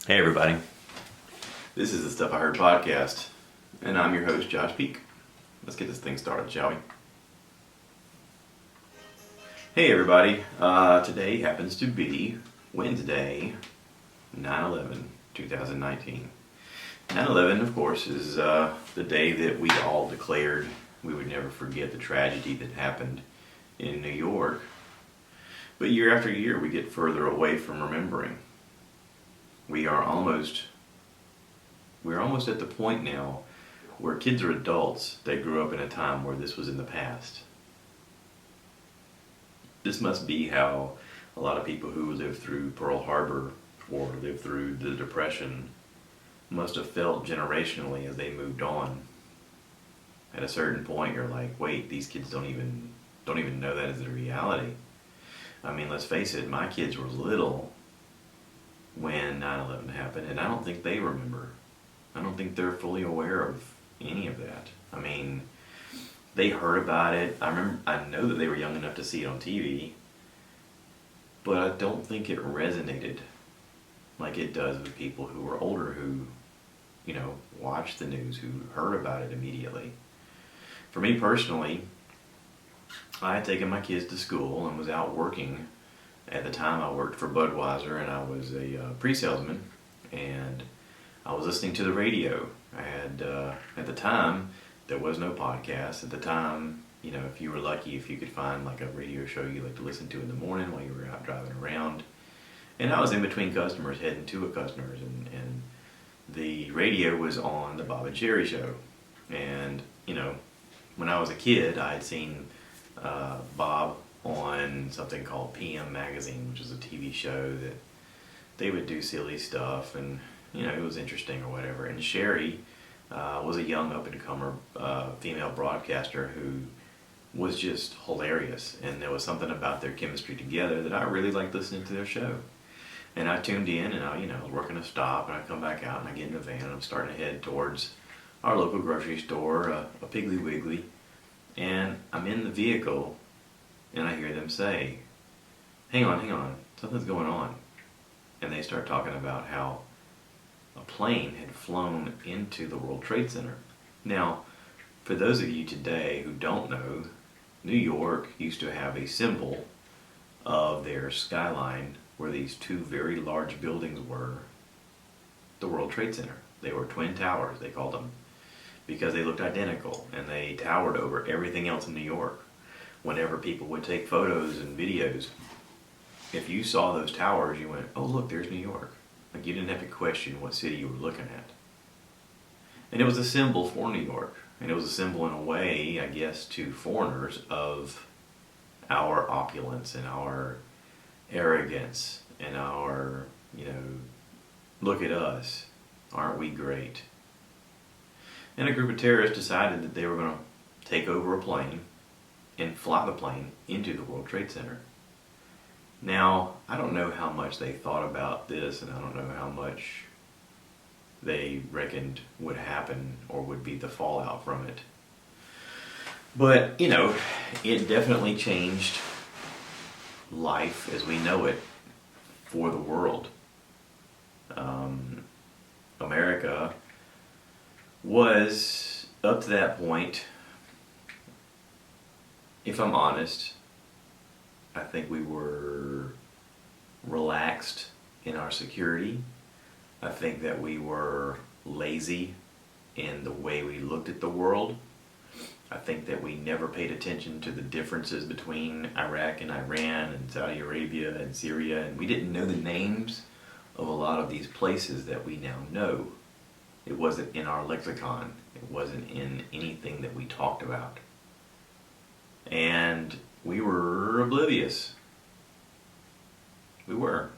Hey everybody, this is the Stuff I Heard podcast, and I'm your host, Josh Peak. Let's get this thing started, shall we? Hey everybody, today happens to be Wednesday, 9/11/2019. 9/11, of course, is the day that we all declared we would never forget the tragedy that happened in New York. But year after year, we get further away from remembering. We're almost at the point now where kids are adults. They grew up in a time where this was in the past. This must be how a lot of people who lived through Pearl Harbor or lived through the Depression must have felt generationally as they moved on. At a certain point, you're like, wait, these kids don't even know that is the reality. I mean, let's face it, my kids were little when 9/11 happened, and I don't think they remember. I don't think they're fully aware of any of that. I mean, they heard about it. I know that they were young enough to see it on TV, but I don't think it resonated like it does with people who are older, who, watched the news, who heard about it immediately. For me personally, I had taken my kids to school and was out working. At the time, I worked for Budweiser, and I was a pre-salesman, and I was listening to the radio. I had, at the time, there was no podcast. At the time, if you were lucky, if you could find like a radio show you like to listen to in the morning while you were out driving around. And I was in between customers, heading to a customer's, and the radio was on the Bob and Sherry show. And, when I was a kid, I had seen Bob on something called PM Magazine, which is a TV show that they would do silly stuff, and it was interesting or whatever. And Sherry was a young up-and-comer female broadcaster who was just hilarious, and there was something about their chemistry together that I really liked listening to their show. And I tuned in, and I was working a stop, and I come back out, and I get in a van, and I'm starting to head towards our local grocery store, a Piggly Wiggly, and I'm in the vehicle, and I hear them say, hang on, something's going on. And they start talking about how a plane had flown into the World Trade Center. Now, for those of you today who don't know, New York used to have a symbol of their skyline where these two very large buildings were the World Trade Center. They were twin towers, they called them, because they looked identical, and they towered over everything else in New York. Whenever people would take photos and videos, if you saw those towers, you went, oh look, there's New York. Like, you didn't have to question what city you were looking at. And it was a symbol for New York. And it was a symbol in a way, I guess, to foreigners of our opulence and our arrogance and our, look at us, aren't we great? And a group of terrorists decided that they were going to take over a plane and fly the plane into the World Trade Center. Now, I don't know how much they thought about this, and I don't know how much they reckoned would happen or would be the fallout from it. But, it definitely changed life as we know it for the world. America was, up to that point, if I'm honest, I think we were relaxed in our security. I think that we were lazy in the way we looked at the world. I think that we never paid attention to the differences between Iraq and Iran and Saudi Arabia and Syria, and we didn't know the names of a lot of these places that we now know. It wasn't in our lexicon. It wasn't in anything that we talked about. And we were oblivious. We were.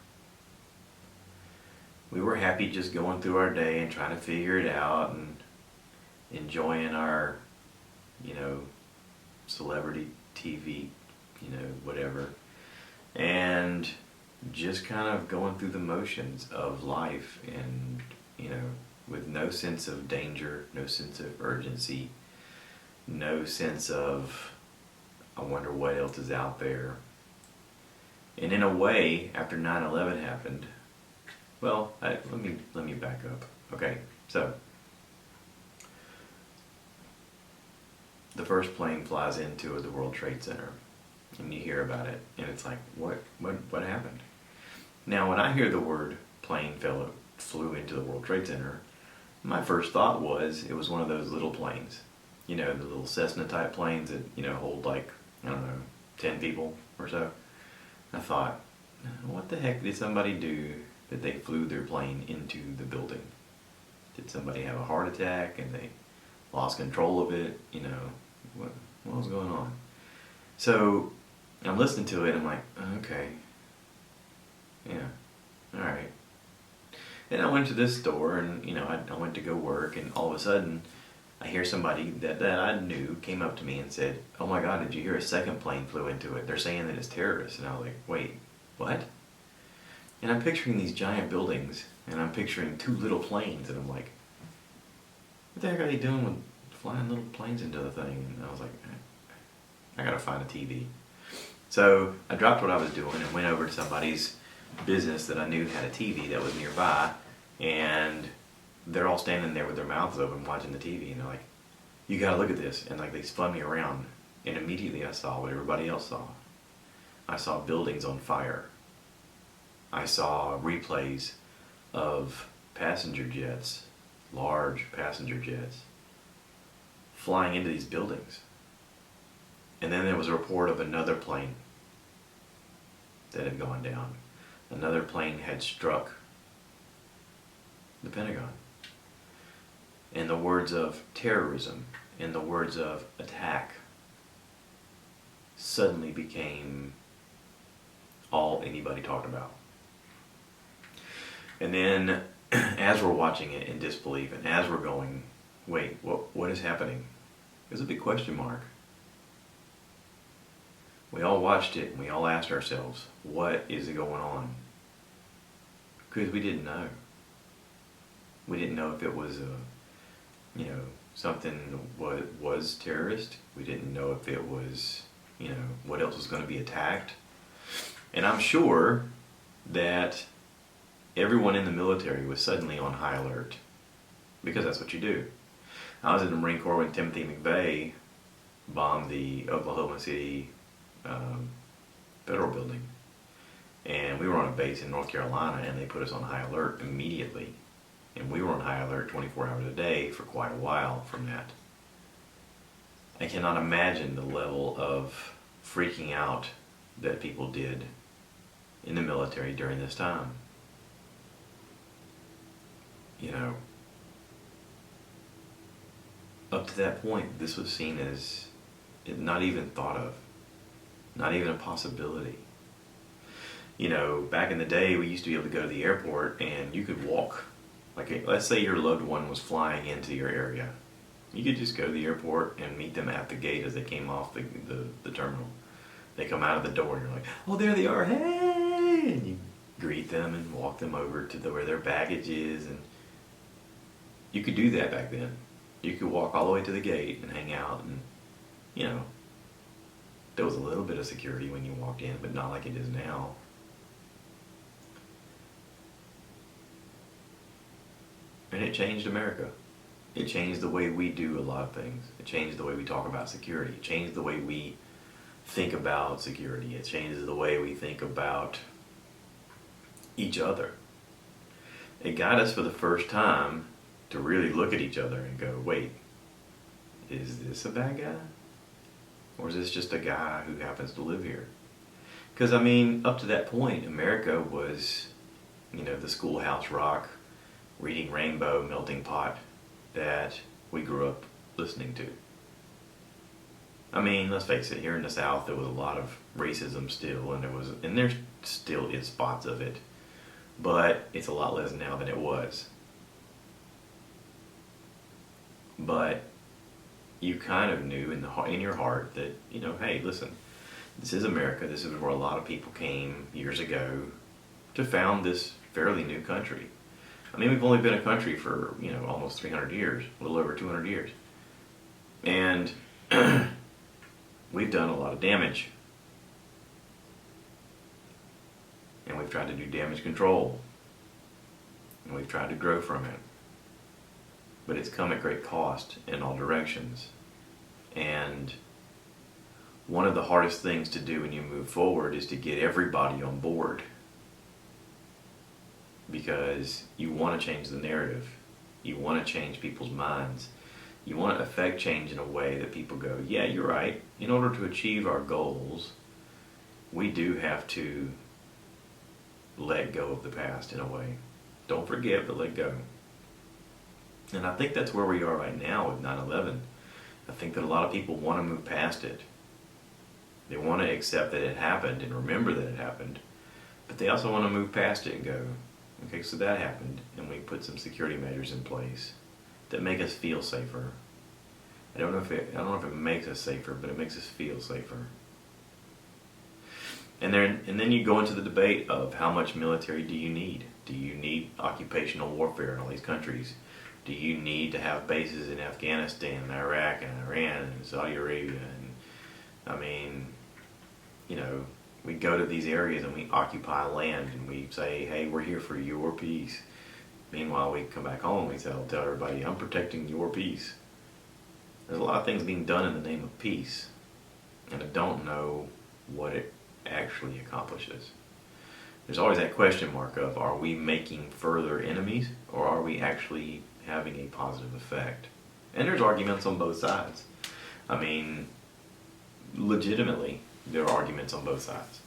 We were happy just going through our day and trying to figure it out and enjoying our, celebrity TV, whatever. And just kind of going through the motions of life and, with no sense of danger, no sense of urgency, no sense of, I wonder what else is out there. And in a way, after 9/11 happened, Well, let me back up. Okay, so the first plane flies into the World Trade Center, and you hear about it, and it's like, what happened? Now, when I hear the word plane flew into the World Trade Center, my first thought was it was one of those little planes, the little Cessna type planes that hold like, I don't know, 10 people or so. I thought, what the heck did somebody do that they flew their plane into the building? Did somebody have a heart attack and they lost control of it? What was going on? So I'm listening to it and I'm like, okay, yeah, all right. And I went to this store and, I went to go work, and all of a sudden I hear somebody that I knew came up to me and said, oh my God, did you hear a second plane flew into it? They're saying that it's terrorists. And I was like, wait, what? And I'm picturing these giant buildings, and I'm picturing two little planes, and I'm like, what the heck are they doing with flying little planes into the thing? And I was like, I gotta find a TV. So I dropped what I was doing and went over to somebody's business that I knew had a TV that was nearby, and they're all standing there with their mouths open watching the TV, and they're like, you gotta look at this. And like they spun me around, and immediately I saw what everybody else saw. I saw buildings on fire. I saw replays of passenger jets, large passenger jets, flying into these buildings. And then there was a report of another plane that had gone down. Another plane had struck the Pentagon. And the words of terrorism and the words of attack suddenly became all anybody talked about. And then as we're watching it in disbelief, and as we're going, wait, what is happening? There's a big question mark. We all watched it and we all asked ourselves, what is going on? Because we didn't know. We didn't know if it was something was terrorist. We didn't know if it was, what else was going to be attacked. And I'm sure that everyone in the military was suddenly on high alert, because that's what you do. I was in the Marine Corps when Timothy McVeigh bombed the Oklahoma City federal building, and we were on a base in North Carolina, and they put us on high alert immediately, and we were on high alert 24 hours a day for quite a while from that. I cannot imagine the level of freaking out that people did in the military during this time. Up to that point, this was seen as not even thought of, not even a possibility. Back in the day, we used to be able to go to the airport and you could walk. Like, let's say your loved one was flying into your area. You could just go to the airport and meet them at the gate as they came off the terminal. They come out of the door and you're like, oh, there they are, hey! And you greet them and walk them over to where their baggage is. And you could do that back then. You could walk all the way to the gate and hang out, and there was a little bit of security when you walked in, but not like it is now. And it changed America. It changed the way we do a lot of things. It changed the way we talk about security. It changed the way we think about security. It changes the way we think about each other. It got us for the first time to really look at each other and go, wait, is this a bad guy? Or is this just a guy who happens to live here? Because, up to that point, America was, the Schoolhouse Rock, Reading Rainbow, melting pot that we grew up listening to. Let's face it, here in the South, there was a lot of racism still, and there still is spots of it, but it's a lot less now than it was. But you kind of knew in your heart that, hey, listen, this is America. This is where a lot of people came years ago to found this fairly new country. We've only been a country for, almost 300 years, a little over 200 years. And we've done a lot of damage. And we've tried to do damage control. we've tried to grow from it. But it's come at great cost in all directions. And one of the hardest things to do when you move forward is to get everybody on board. Because you want to change the narrative. You want to change people's minds. You want to affect change in a way that people go, yeah, you're right. In order to achieve our goals, we do have to let go of the past in a way. Don't forget, but let go. And I think that's where we are right now with 9/11. I think that a lot of people want to move past it. They want to accept that it happened and remember that it happened. But they also want to move past it and go, okay, so that happened, and we put some security measures in place that make us feel safer. I don't know if it makes us safer, but it makes us feel safer. And then you go into the debate of how much military do you need? Do you need occupational warfare in all these countries? Do you need to have bases in Afghanistan, and Iraq, and Iran, and Saudi Arabia? And I mean, we go to these areas and we occupy land and we say, hey, we're here for your peace. Meanwhile, we come back home and we tell everybody, I'm protecting your peace. There's a lot of things being done in the name of peace, and I don't know what it actually accomplishes. There's always that question mark of, are we making further enemies, or are we actually having a positive effect? And there's arguments on both sides. I mean, legitimately, there are arguments on both sides.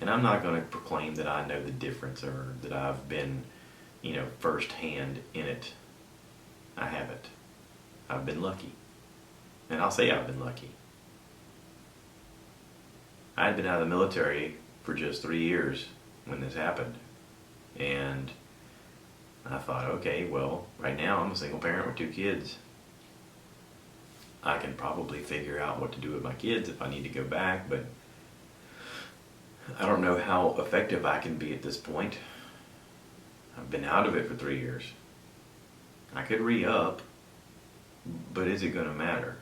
And I'm not going to proclaim that I know the difference or that I've been, firsthand in it. I haven't. I've been lucky. And I'll say I've been lucky. I had been out of the military for just 3 years when this happened. And I thought, okay, well, right now I'm a single parent with 2 kids. I can probably figure out what to do with my kids if I need to go back, but I don't know how effective I can be at this point. I've been out of it for 3 years. I could re-up, but is it going to matter?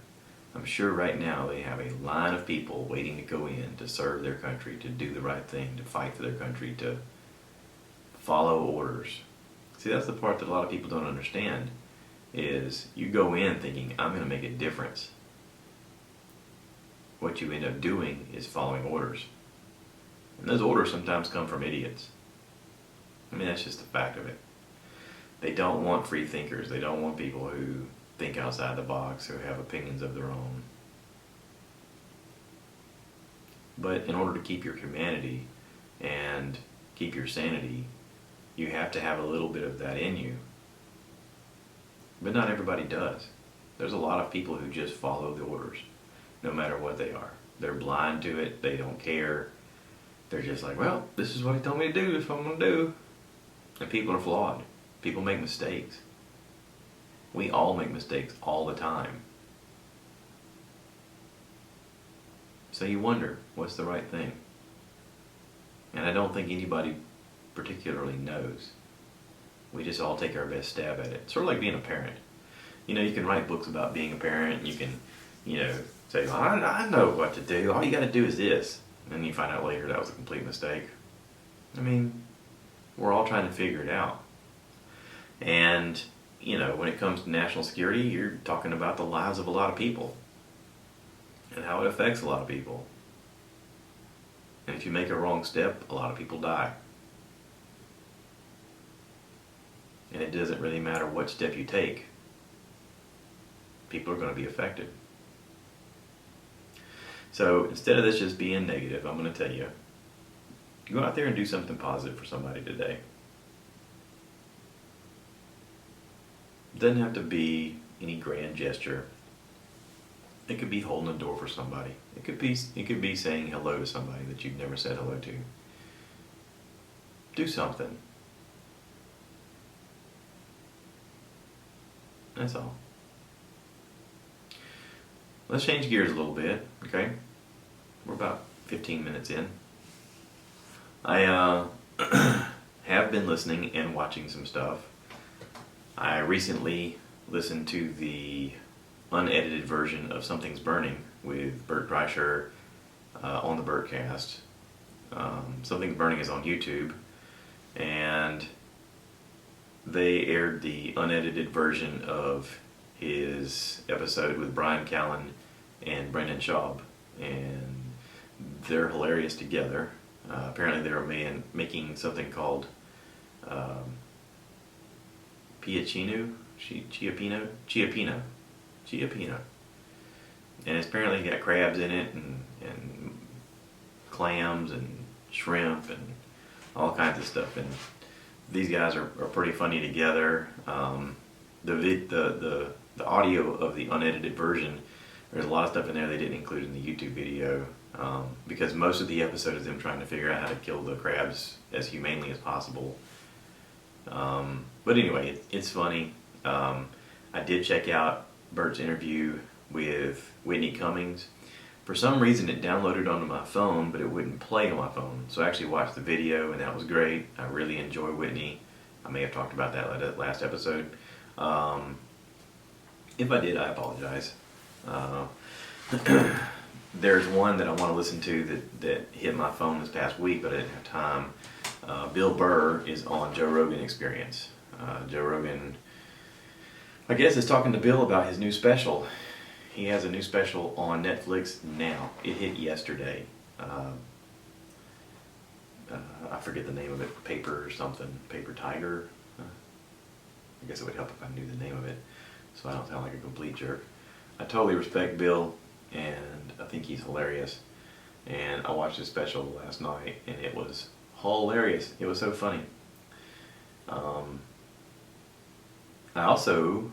I'm sure right now they have a line of people waiting to go in to serve their country, to do the right thing, to fight for their country, to follow orders. See, that's the part that a lot of people don't understand, is you go in thinking, I'm going to make a difference. What you end up doing is following orders. And those orders sometimes come from idiots. I mean, that's just the fact of it. They don't want free thinkers. They don't want people who think outside the box, who have opinions of their own. But in order to keep your humanity and keep your sanity, you have to have a little bit of that in you. But not everybody does. There's a lot of people who just follow the orders, no matter what they are. They're blind to it. They don't care. They're just like, well, this is what he told me to do. This is what I'm going to do. And people are flawed. People make mistakes. We all make mistakes all the time. So you wonder, what's the right thing? And I don't think anybody particularly knows. We just all take our best stab at it. It's sort of like being a parent. You can write books about being a parent, and you can, say, well, I know what to do. All you got to do is this. And then you find out later that was a complete mistake. I mean, we're all trying to figure it out. And, when it comes to national security, you're talking about the lives of a lot of people and how it affects a lot of people. And if you make a wrong step, a lot of people die. And it doesn't really matter what step you take. People are going to be affected. So instead of this just being negative, I'm going to tell you, go out there and do something positive for somebody today. It doesn't have to be any grand gesture. It could be holding a door for somebody. It could be saying hello to somebody that you've never said hello to. Do something. That's all. Let's change gears a little bit, okay? We're about 15 minutes in. I have been listening and watching some stuff. I recently listened to the unedited version of Something's Burning with Bert Kreischer on the Bertcast. Something's Burning is on YouTube, and they aired the unedited version of his episode with Brian Callen and Brendan Schaub, and they're hilarious together. Apparently, they were making something called Chiapino, and it's apparently got crabs in it and clams and shrimp and all kinds of stuff. And these guys are pretty funny together. The audio of the unedited version, there's a lot of stuff in there they didn't include in the YouTube video, because most of the episode is them trying to figure out how to kill the crabs as humanely as possible. But anyway, it's funny. I did check out Bert's interview with Whitney Cummings. For some reason it downloaded onto my phone, but it wouldn't play on my phone. So I actually watched the video, and that was great. I really enjoy Whitney. I may have talked about that last episode. If I did, I apologize. There's one that I want to listen to that hit my phone this past week, but I didn't have time. Bill Burr is on Joe Rogan Experience. Joe Rogan, I guess, is talking to Bill about his new special. He has a new special on Netflix now. It hit yesterday. I forget the name of it. Paper or something. Paper Tiger. I guess it would help if I knew the name of it, so I don't sound like a complete jerk. I totally respect Bill, and I think he's hilarious. And I watched his special last night, and it was hilarious. It was so funny. I also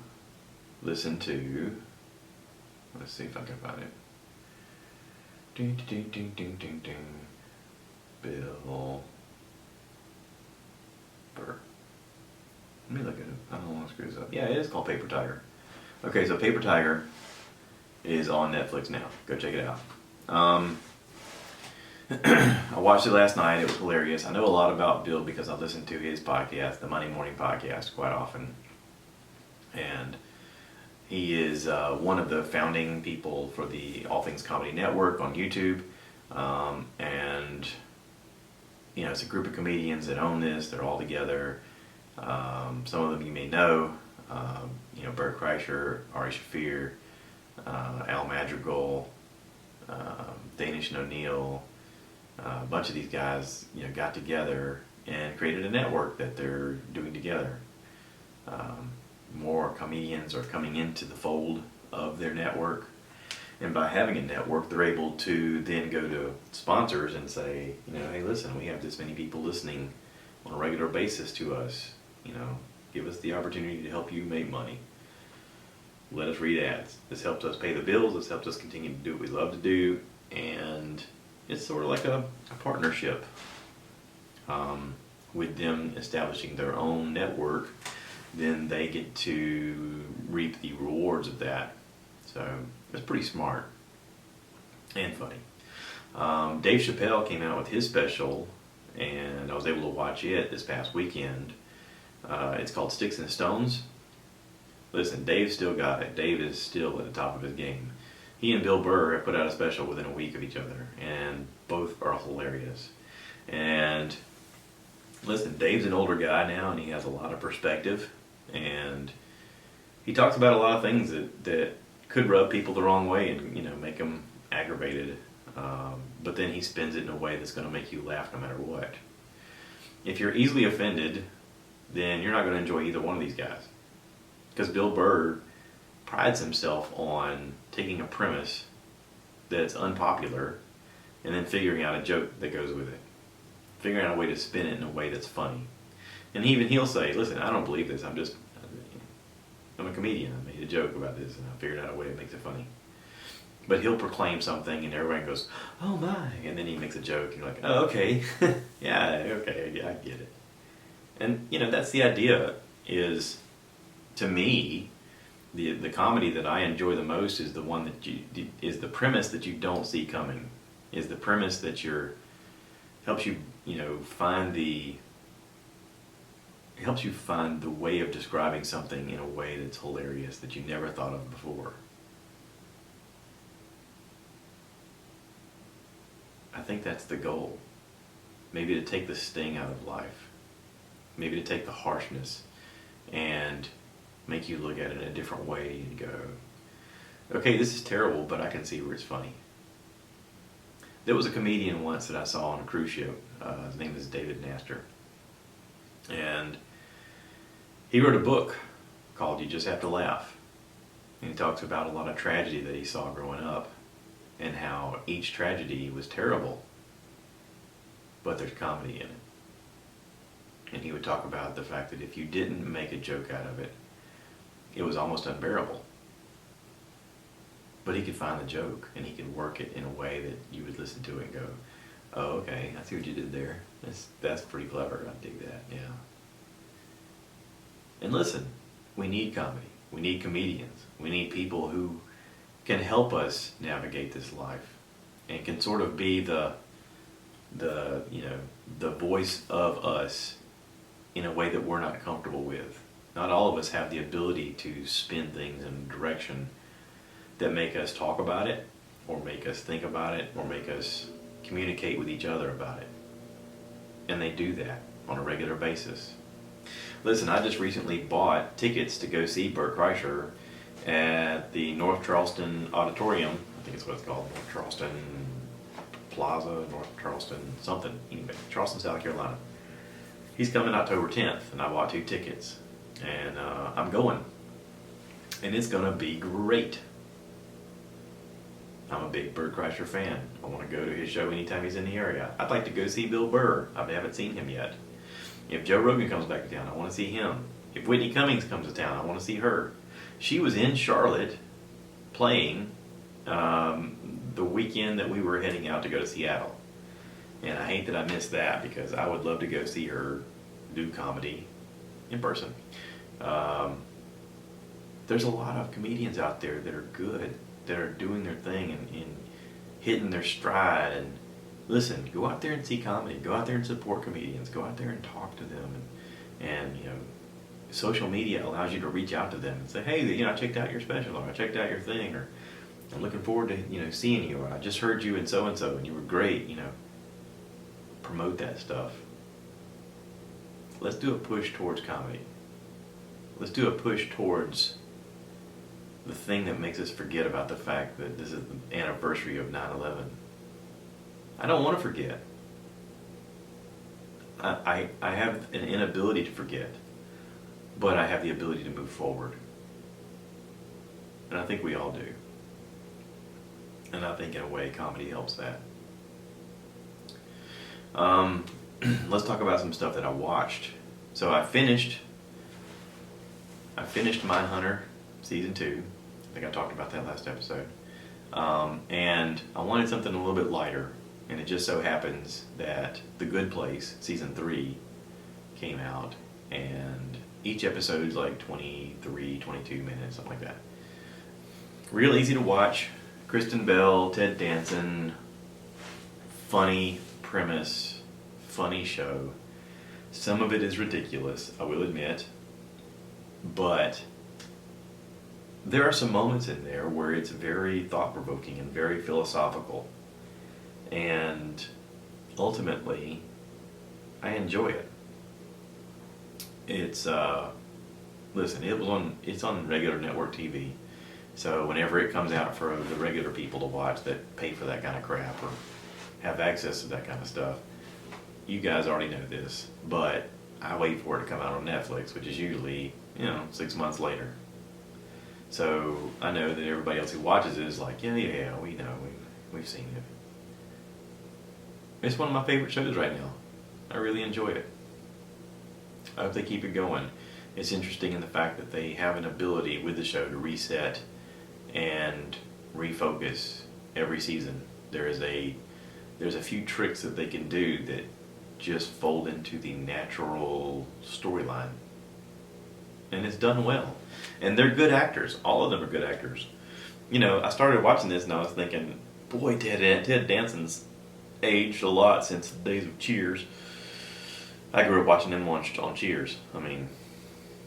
listened to, let's see if I can find it. Ding, ding, ding, ding, ding, ding. Bill Burr. Let me look at it. I don't want to screw this up. Yeah, it is called Paper Tiger. Okay, so Paper Tiger is on Netflix now. Go check it out. I watched it last night. It was hilarious. I know a lot about Bill because I listen to his podcast, the Monday Morning Podcast, quite often. And he is one of the founding people for the All Things Comedy Network on YouTube. And, you know, it's a group of comedians that own this. They're all together. Some of them you may know. You know, Burr Kreischer, Ari Shaffir, Al Madrigal, Danish and O'Neill. A bunch of these guys, you know, got together and created a network that they're doing together. More comedians are coming into the fold of their network, and by having a network, they're able to then go to sponsors and say, you know, hey, listen, we have this many people listening on a regular basis to us. You know, give us the opportunity to help you make money. Let us read ads. This helps us pay the bills. This helps us continue to do what we love to do, and it's sort of like a partnership with them establishing their own network. Then they get to reap the rewards of that. So it's pretty smart and funny. Dave Chapelle came out with his special, and I was able to watch it this past weekend. It's called Sticks and Stones. Listen, Dave still got it. Dave is still at the top of his game. He and Bill Burr have put out a special within a week of each other, and both are hilarious. And listen, Dave's an older guy now, and he has a lot of perspective, and he talks about a lot of things that could rub people the wrong way and, you know, make them aggravated. But then he spins it in a way that's going to make you laugh no matter what. If you're easily offended, then you're not going to enjoy either one of these guys. Because Bill Burr prides himself on taking a premise that's unpopular and then figuring out a joke that goes with it. Figuring out a way to spin it in a way that's funny. And he'll say, listen, I don't believe this. I'm a comedian. I made a joke about this and I figured out a way that makes it funny. But he'll proclaim something and everyone goes, oh my, and then he makes a joke and you're like, oh, okay. yeah, I get it. And, you know, that's the idea, is, to me, the comedy that I enjoy the most is the one that is the premise that you don't see coming, is the premise that helps you, you know, find the way of describing something in a way that's hilarious that you never thought of before. I think that's the goal. Maybe to take the sting out of life. Maybe to take the harshness and make you look at it in a different way and go, okay, this is terrible, but I can see where it's funny. There was a comedian once that I saw on a cruise ship. His name is David Nastor. And he wrote a book called You Just Have to Laugh. And he talks about a lot of tragedy that he saw growing up and how each tragedy was terrible, but there's comedy in it. And he would talk about the fact that if you didn't make a joke out of it, it was almost unbearable. But he could find the joke, and he could work it in a way that you would listen to it and go, oh, okay, I see what you did there. That's pretty clever. I dig that, yeah. And listen, we need comedy. We need comedians. We need people who can help us navigate this life and can sort of be the voice of us in a way that we're not comfortable with. Not all of us have the ability to spin things in a direction that make us talk about it, or make us think about it, or make us communicate with each other about it. And they do that on a regular basis. Listen, I just recently bought tickets to go see Burr at the North Charleston Auditorium. I think it's what it's called, North Charleston Plaza, North Charleston something. Anyway, Charleston, South Carolina. He's coming October 10th, and I bought 2 tickets. And I'm going. And it's going to be great. I'm a big Burr fan. I want to go to his show anytime he's in the area. I'd like to go see Bill Burr. I haven't seen him yet. If Joe Rogan comes back to town, I want to see him. If Whitney Cummings comes to town, I want to see her. She was in Charlotte playing the weekend that we were heading out to go to Seattle. And I hate that I missed that, because I would love to go see her do comedy in person. There's a lot of comedians out there that are good, that are doing their thing and hitting their stride. And listen, go out there and see comedy. Go out there and support comedians. Go out there and talk to them. And social media allows you to reach out to them and say, hey, I checked out your special, or I checked out your thing, or I'm looking forward to seeing you, or I just heard you in so and you were great. Promote that stuff. Let's do a push towards comedy. Let's do a push towards the thing that makes us forget about the fact that this is the anniversary of 9/11. I don't want to forget. I have an inability to forget, but I have the ability to move forward. And I think we all do. And I think in a way comedy helps that. Let's talk about some stuff that I watched. So I finished Mindhunter Season 2. I think I talked about that last episode. And I wanted something a little bit lighter. And it just so happens that The Good Place Season 3 came out. And each episode is like 23, 22 minutes, something like that. Real easy to watch. Kristen Bell, Ted Danson. Funny premise. Funny show. Some of it is ridiculous, I will admit. But there are some moments in there where it's very thought-provoking and very philosophical. And ultimately, I enjoy it. It's listen, it's on regular network TV. So whenever it comes out for the regular people to watch that pay for that kind of crap or have access to that kind of stuff, you guys already know this, but I wait for it to come out on Netflix, which is usually 6 months later. So I know that everybody else who watches it is like, yeah, we know, we've seen it. It's one of my favorite shows right now. I really enjoy it. I hope they keep it going. It's interesting in the fact that they have an ability with the show to reset and refocus every season. There's a few tricks that they can do that just fold into the natural storyline. And it's done well. And they're good actors. All of them are good actors. I started watching this and I was thinking, boy, Ted Danson's aged a lot since the days of Cheers. I grew up watching him on Cheers. I mean,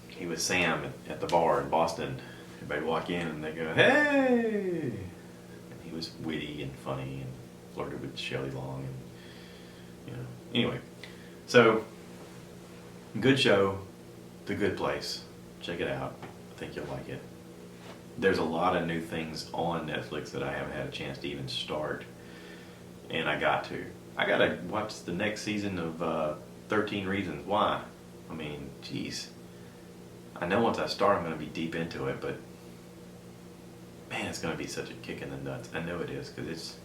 he was Sam at the bar in Boston. Everybody would walk in and they go, hey! And he was witty and funny and flirted with Shelley Long. And, anyway. So, good show, The Good Place. Check it out. I think you'll like it. There's a lot of new things on Netflix that I haven't had a chance to even start, and I gotta watch the next season of 13 Reasons Why. I mean, geez. I know once I start I'm gonna be deep into it, but man, it's gonna be such a kick in the nuts. I know it is, because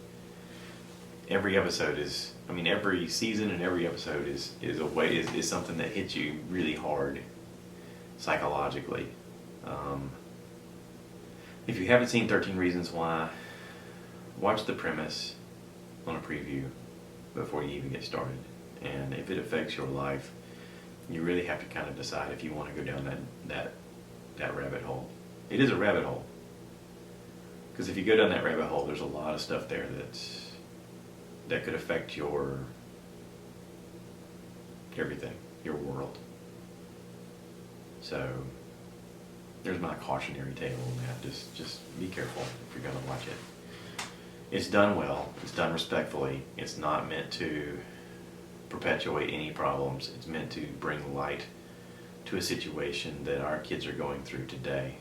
every episode is, I mean, every season and every episode is something that hits you really hard psychologically. If you haven't seen 13 Reasons Why, watch the premise on a preview before you even get started. And if it affects your life, you really have to kind of decide if you want to go down that rabbit hole. It is a rabbit hole. Because if you go down that rabbit hole, there's a lot of stuff there that could affect your everything, your world. So there's my cautionary tale on that. Just be careful if you're going to watch it. It's done well. It's done respectfully. It's not meant to perpetuate any problems. It's meant to bring light to a situation that our kids are going through today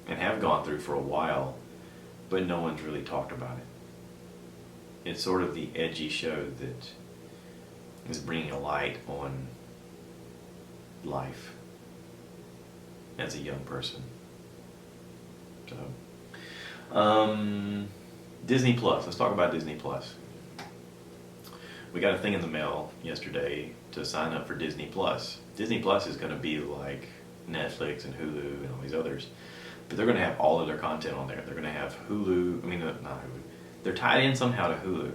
and have gone through for a while, but no one's really talked about it. It's sort of the edgy show that is bringing a light on life as a young person. So, Disney Plus. Let's talk about Disney Plus. We got a thing in the mail yesterday to sign up for Disney Plus. Disney Plus is going to be like Netflix and Hulu and all these others, but they're going to have all of their content on there. They're going to have Hulu. I mean, not Hulu. They're tied in somehow to Hulu,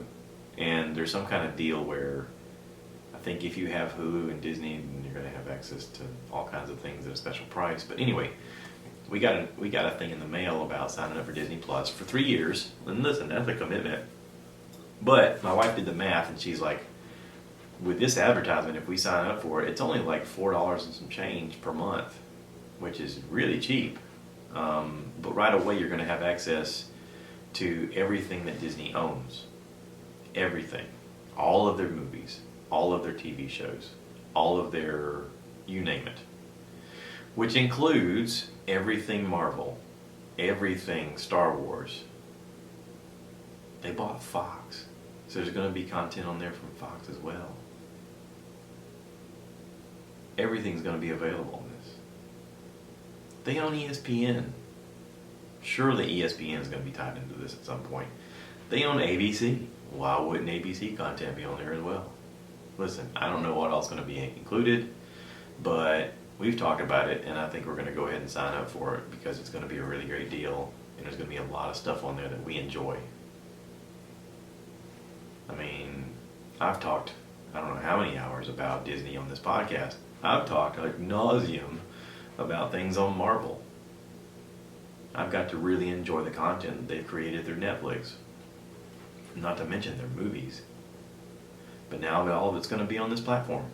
and there's some kind of deal where I think if you have Hulu and Disney, then you're going to have access to all kinds of things at a special price. But anyway, we got a thing in the mail about signing up for Disney Plus for 3 years. And listen, that's a commitment. But my wife did the math, and she's like, with this advertisement, if we sign up for it, it's only like $4 and some change per month, which is really cheap. But right away, you're going to have access to everything that Disney owns. Everything. All of their movies, all of their TV shows, all of their, you name it. Which includes everything Marvel, everything Star Wars. They bought Fox, so there's going to be content on there from Fox as well. Everything's going to be available on this. They own ESPN. Surely ESPN is going to be tied into this at some point. They own ABC. Why wouldn't ABC content be on there as well? Listen, I don't know what else is going to be included, but we've talked about it, and I think we're going to go ahead and sign up for it because it's going to be a really great deal, and there's going to be a lot of stuff on there that we enjoy. I mean, I've talked, I don't know how many hours about Disney on this podcast. I've talked ad nauseum about things on Marvel. I've got to really enjoy the content they've created through Netflix. Not to mention their movies. But now all of it's going to be on this platform.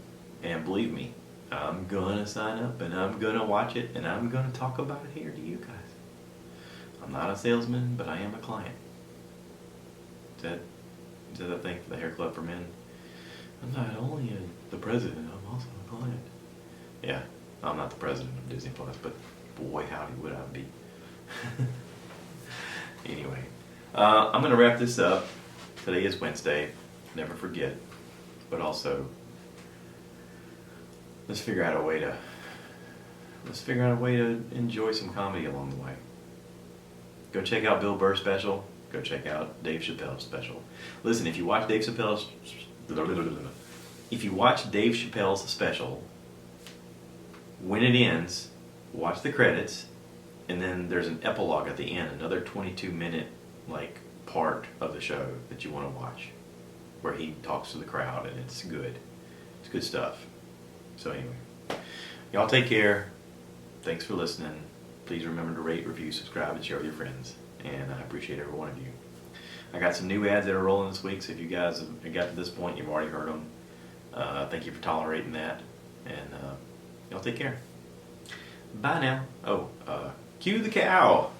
And believe me, I'm going to sign up and I'm going to watch it and I'm going to talk about it here to you guys. I'm not a salesman, but I am a client. Is that a thing for the Hair Club for Men? I'm not only the president, I'm also a client. Yeah, I'm not the president of Disney Plus, but boy howdy would I be. Anyway, I'm going to wrap this up. Today is Wednesday. Never forget. But also, let's figure out a way to enjoy some comedy along the way. Go check out Bill Burr's special. Go check out Dave Chappelle's special. Listen, if you watch Dave Chappelle's special, when it ends, watch the credits, and then there's an epilogue at the end, another 22-minute part of the show that you want to watch, where he talks to the crowd, and it's good. It's good stuff. So anyway, y'all take care. Thanks for listening. Please remember to rate, review, subscribe, and share with your friends. And I appreciate every one of you. I got some new ads that are rolling this week, so if you guys have got to this point, you've already heard them. Thank you for tolerating that. And y'all take care. Bye now. Oh, cue the cow.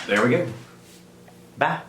There we go. Bye.